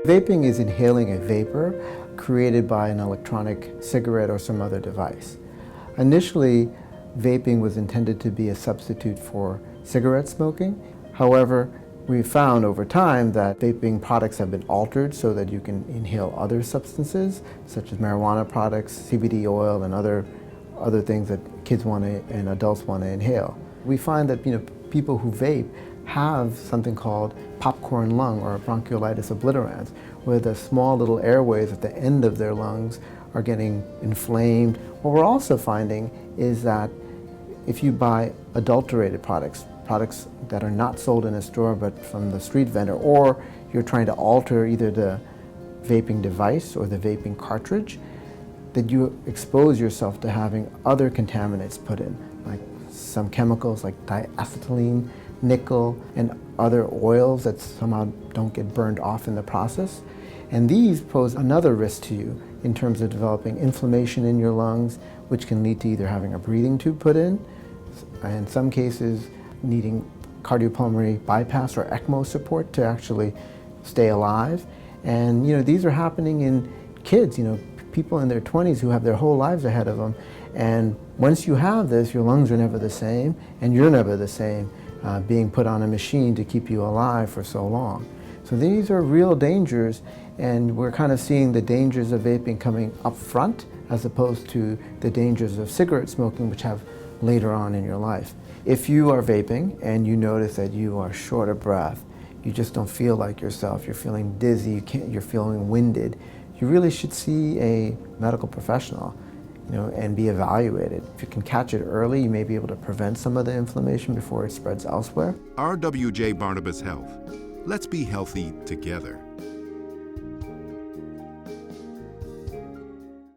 Vaping is inhaling a vapor created by an electronic cigarette or some other device. Initially, vaping was intended to be a substitute for cigarette smoking. However, we found over time that vaping products have been altered so that you can inhale other substances, such as marijuana products, CBD oil, and other things that kids and adults want to inhale. We find that people who vape have something called popcorn lung or bronchiolitis obliterans, where the small little airways at the end of their lungs are getting inflamed. What we're also finding is that if you buy adulterated products that are not sold in a store but from the street vendor, or you're trying to alter either the vaping device or the vaping cartridge, that you expose yourself to having other contaminants put in, like some chemicals like diacetylene, nickel, and other oils that somehow don't get burned off in the process. And these pose another risk to you in terms of developing inflammation in your lungs, which can lead to either having a breathing tube put in, and in some cases needing cardiopulmonary bypass or ECMO support to actually stay alive. And these are happening in kids, people in their 20s who have their whole lives ahead of them. And once you have this, your lungs are never the same, and you're never the same, being put on a machine to keep you alive for so long. So these are real dangers, and we're kind of seeing the dangers of vaping coming up front as opposed to the dangers of cigarette smoking, which have later on in your life. If you are vaping and you notice that you are short of breath, you just don't feel like yourself, you're feeling dizzy, you're feeling winded, you really should see a medical professional, and be evaluated. If you can catch it early, you may be able to prevent some of the inflammation before it spreads elsewhere. RWJBarnabas Health. Let's be healthy together.